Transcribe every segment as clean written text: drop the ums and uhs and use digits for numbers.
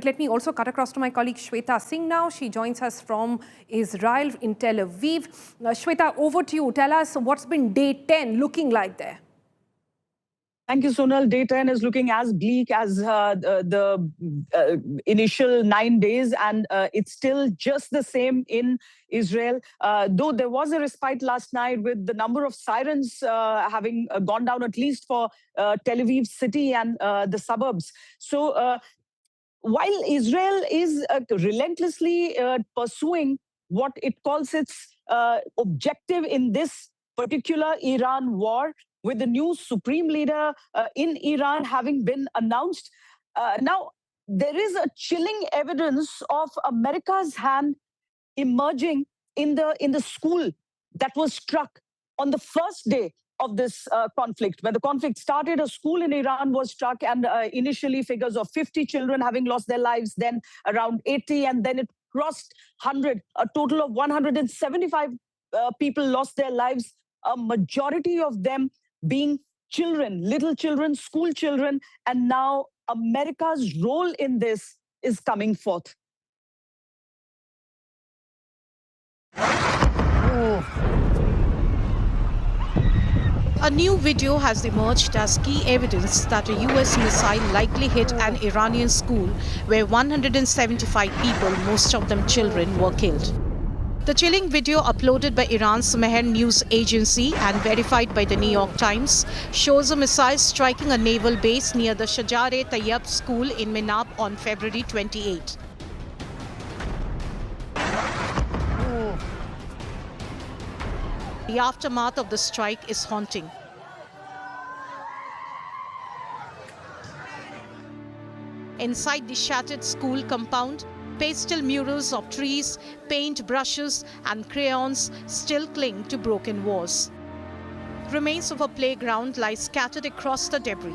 let me also cut across to my colleague Shweta Singh now. She joins us from Israel in Tel Aviv. Shweta, over to you. Tell us what's been day 10 looking like there. Thank you, Sonal. Day 10 is looking as bleak as the initial 9 days, and it's still just the same in Israel. Though there was a respite last night with the number of sirens having gone down, at least for Tel Aviv city and the suburbs. So while Israel is relentlessly pursuing what it calls its objective in this particular Iran war, with the new supreme leader in Iran having been announced, now there is a chilling evidence of America's hand emerging in the school that was struck on the first day of this conflict. When the conflict started, a school in Iran was struck, and initially figures of 50 children having lost their lives, then around 80, and then it crossed 100. A total of 175 people lost their lives, a majority of them being children, little children, school children, and now America's role in this is coming forth. A new video has emerged as key evidence that a US missile likely hit an Iranian school where 175 people, most of them children, were killed. The chilling video, uploaded by Iran's Mehr news agency and verified by the New York Times, shows a missile striking a naval base near the Shajar-e Tayyab school in Minab on February 28. The aftermath of the strike is haunting. Inside the shattered school compound, pastel murals of trees, paint brushes and crayons still cling to broken walls. Remains of a playground lie scattered across the debris.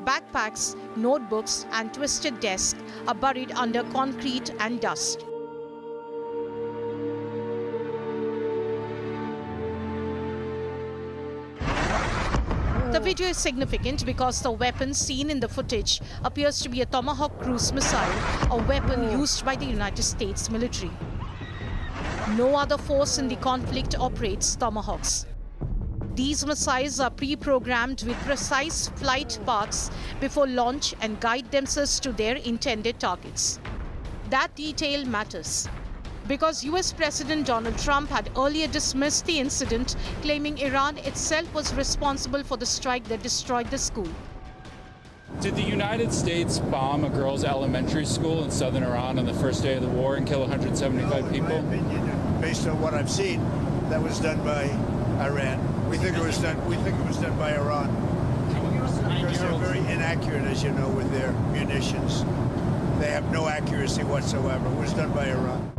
Backpacks, notebooks and twisted desks are buried under concrete and dust. The video is significant because the weapon seen in the footage appears to be a Tomahawk cruise missile, a weapon used by the United States military. No other force in the conflict operates Tomahawks. These missiles are pre-programmed with precise flight paths before launch and guide themselves to their intended targets. That detail matters, because US President Donald Trump had earlier dismissed the incident, claiming Iran itself was responsible for the strike that destroyed the school. Did the United States bomb a girls' elementary school in southern Iran on the first day of the war and kill 175 people? In my opinion, based on what I've seen, that was done by Iran. We think it was done by Iran. Because they're very inaccurate, as you know, with their munitions. They have no accuracy whatsoever. It was done by Iran.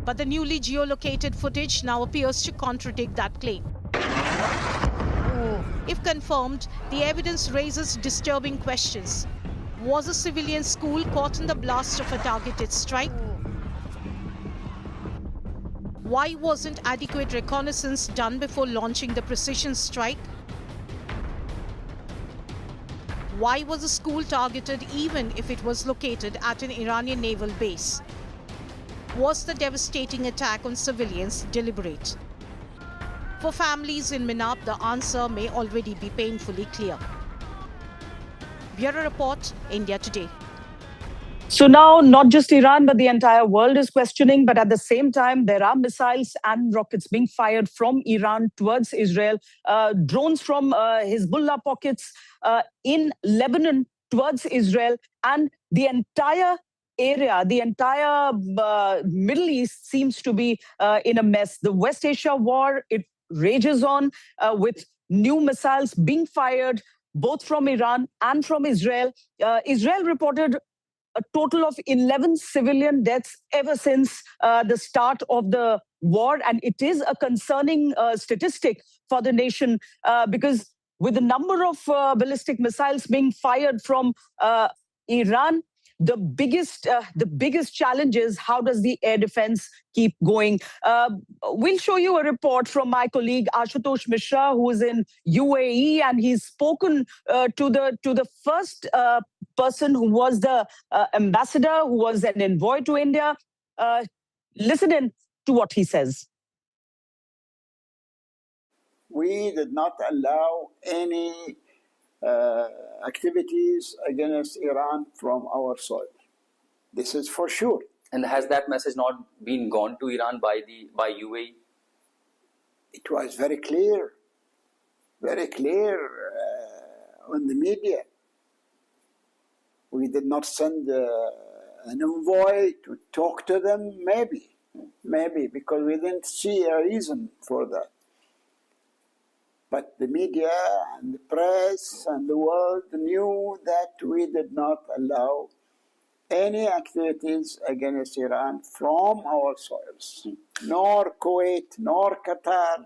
But the newly geolocated footage now appears to contradict that claim. If confirmed, the evidence raises disturbing questions. Was a civilian school caught in the blast of a targeted strike? Why wasn't adequate reconnaissance done before launching the precision strike? Why was the school targeted even if it was located at an Iranian naval base? Was the devastating attack on civilians deliberate? For families in Minab, the answer may already be painfully clear. Bureau Report, India Today. So now not just Iran, but the entire world is questioning. But at the same time, there are missiles and rockets being fired from Iran towards Israel. Drones from Hezbollah pockets in Lebanon towards Israel. And the entire area, the entire Middle East seems to be in a mess. The West Asia war, it rages on with new missiles being fired both from Iran and from Israel. Israel reported a total of 11 civilian deaths ever since the start of the war. And it is a concerning statistic for the nation because with the number of ballistic missiles being fired from Iran, the biggest challenge is how does the air defense keep going? We'll show you a report from my colleague Ashutosh Mishra, who is in UAE, and he's spoken to the first person who was the ambassador, who was an envoy to India. Listen in to what he says. We did not allow any activities against Iran from our soil. This is for sure. And has that message not been gone to Iran by UAE? It was very clear on the media. We did not send an envoy to talk to them, maybe, because we didn't see a reason for that. But the media and the press and the world knew that we did not allow any activities against Iran from our soils. Nor Kuwait, nor Qatar,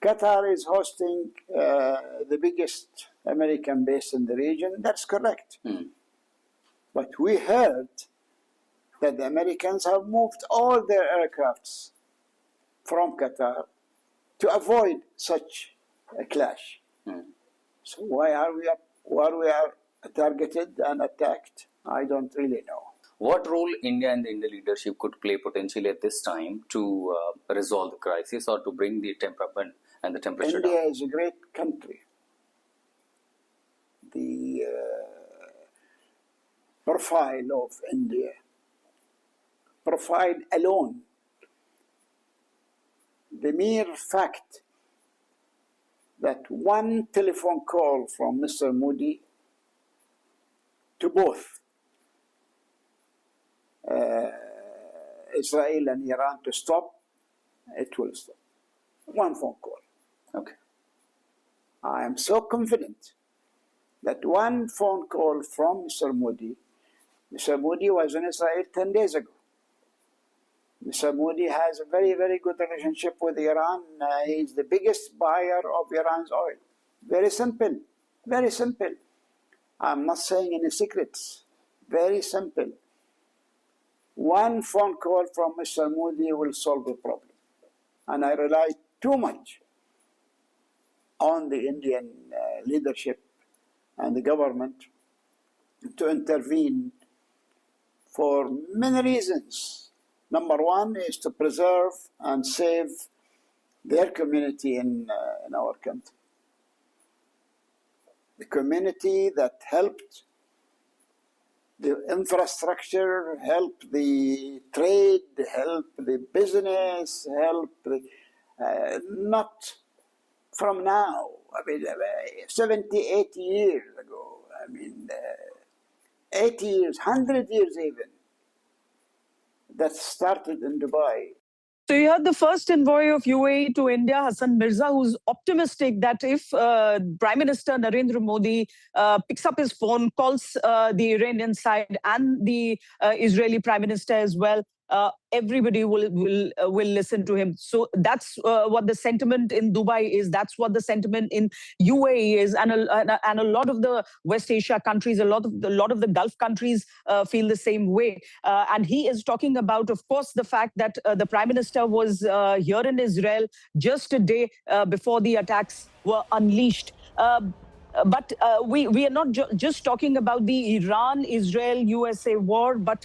Qatar is hosting the biggest American base in the region. That's correct. But we heard that the Americans have moved all their aircrafts from Qatar to avoid such a clash. So why are we targeted and attacked? I don't really know. What role India and the Indian leadership could play potentially at this time to resolve the crisis or to bring the temperament and the temperature India down? is a great country. The profile of India, profile alone, the mere fact that one telephone call from Mr. Modi to both Israel and Iran to stop, it will stop. One phone call. Okay. I am so confident that one phone call from Mr. Modi was in Israel 10 days ago. Mr. Modi has a very, very good relationship with Iran. He is the biggest buyer of Iran's oil. Very simple, very simple. I'm not saying any secrets. Very simple. One phone call from Mr. Modi will solve the problem. And I rely too much on the Indian leadership and the government to intervene for many reasons. Number one is to preserve and save their community in our country. The community that helped the infrastructure, helped the trade, helped the business, helped the, not from now, 70, 80 years ago, 80 years, 100 years even, that started in Dubai. So you heard the first envoy of UAE to India, Hassan Mirza, who's optimistic that if Prime Minister Narendra Modi picks up his phone, calls the Iranian side and the Israeli Prime Minister as well, everybody will listen to him. So that's what the sentiment in Dubai is. That's what the sentiment in UAE is, and a lot of the West Asia countries, a lot of the Gulf countries feel the same way. And he is talking about, of course, the fact that the Prime Minister was here in Israel just a day before the attacks were unleashed. But we are not just talking about the Iran-Israel-USA war, but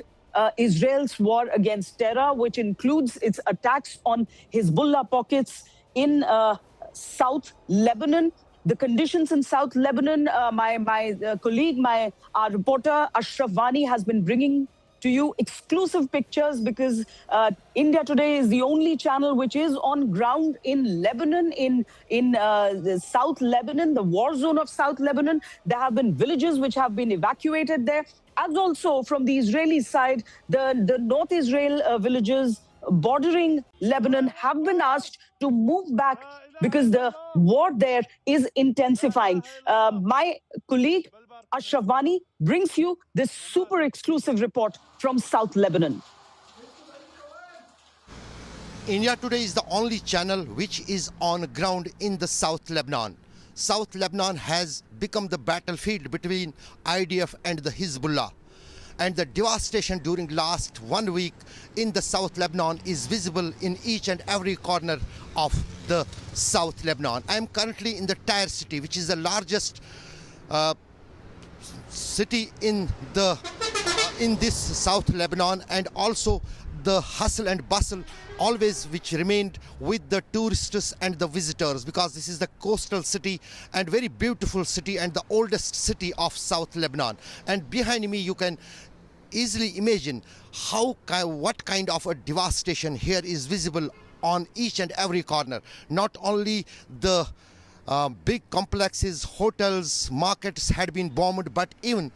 Israel's war against terror, which includes its attacks on Hezbollah pockets in South Lebanon. The conditions in South Lebanon, my colleague, our reporter Ashraf Vani has been bringing to you exclusive pictures, because India Today is the only channel which is on ground in Lebanon, in the South Lebanon, the war zone of South Lebanon. There have been villages which have been evacuated there. As also from the Israeli side, the North Israel villages bordering Lebanon have been asked to move back because the war there is intensifying. My colleague Ashraf Vani brings you this super exclusive report from South Lebanon. India Today is the only channel which is on ground in the South Lebanon. South Lebanon has become the battlefield between IDF and the Hezbollah. and the devastation during last 1 week in the South Lebanon is visible in each and every corner of the South Lebanon. I am currently in the Tyre city, which is the largest city in this South Lebanon, and also the hustle and bustle always which remained with the tourists and the visitors, because this is the coastal city and very beautiful city and the oldest city of South Lebanon. And behind me you can easily imagine what kind of a devastation here is visible on each and every corner. Not only the big complexes, hotels, markets had been bombed, but even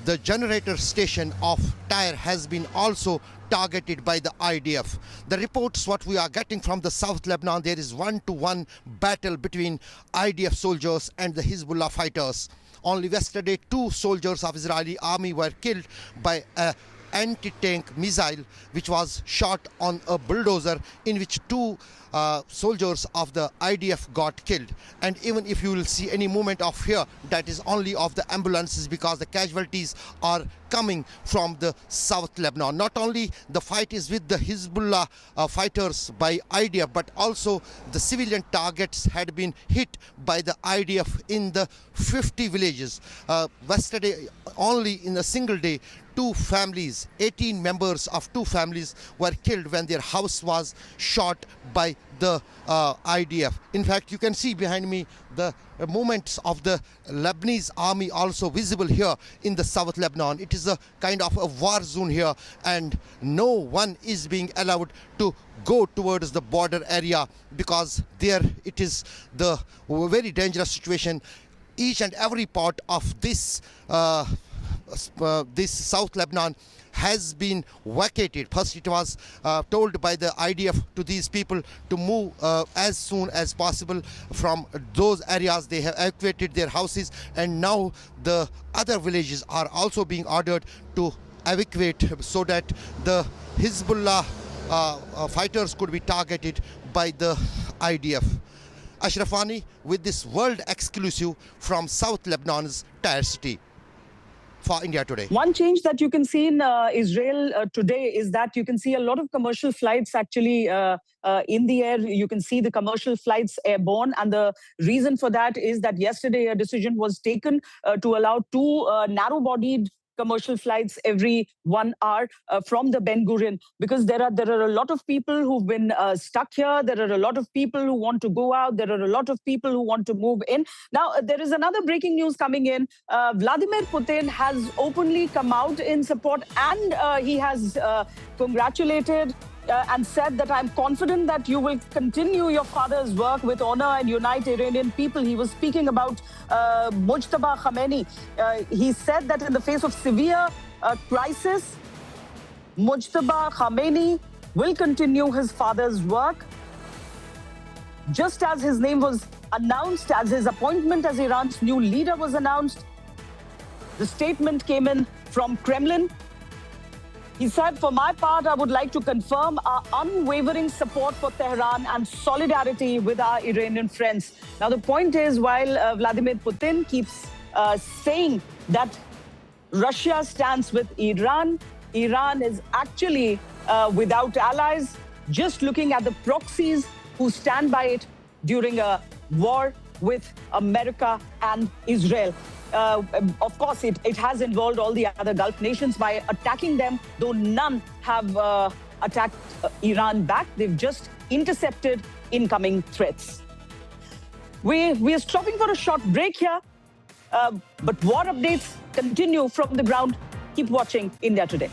the generator station of Tyre has been also targeted by the IDF. The reports what we are getting from the South Lebanon, there is 1-to-1 battle between IDF soldiers and the Hezbollah fighters. Only yesterday 2 soldiers of Israeli army were killed by a anti-tank missile which was shot on a bulldozer, in which 2 soldiers of the IDF got killed. And even if you will see any movement of here, that is only of the ambulances, because the casualties are coming from the South Lebanon. Not only the fight is with the Hezbollah fighters by IDF, but also the civilian targets had been hit by the IDF in the 50 villages. Yesterday, only in a single day, 2 families, 18 members of 2 families were killed when their house was shot by the IDF. In fact, you can see behind me the movements of the Lebanese army also visible here in the South Lebanon. It is a kind of a war zone here, and no one is being allowed to go towards the border area, because there it is the very dangerous situation. Each and every part of this South Lebanon has been vacated. First it was told by the IDF to these people to move as soon as possible from those areas. They have evacuated their houses, and now the other villages are also being ordered to evacuate so that the Hezbollah fighters could be targeted by the IDF. Ashrafani with this world exclusive from South Lebanon's Tyre city for India Today. One change that you can see in Israel today is that you can see a lot of commercial flights actually in the air. You can see the commercial flights airborne. And the reason for that is that yesterday a decision was taken to allow 2 narrow-bodied commercial flights every 1 hour from the Ben Gurion, because there are a lot of people who've been stuck here. There are a lot of people who want to go out. There are a lot of people who want to move in. Now, there is another breaking news coming in. Vladimir Putin has openly come out in support, and he has congratulated and said that I'm confident that you will continue your father's work with honor and unite Iranian people. He was speaking about Mojtaba Khamenei. He said that in the face of severe crisis, Mujtaba Khamenei will continue his father's work. Just as his name was announced, as his appointment as Iran's new leader was announced, the statement came in from Kremlin. He said, for my part, I would like to confirm our unwavering support for Tehran and solidarity with our Iranian friends. Now, the point is, while Vladimir Putin keeps saying that Russia stands with Iran, Iran is actually without allies, just looking at the proxies who stand by it during a war with America and Israel. Of course, it has involved all the other Gulf nations by attacking them, though none have attacked Iran back. They've just intercepted incoming threats. We are stopping for a short break here, but war updates continue from the ground. Keep watching India Today.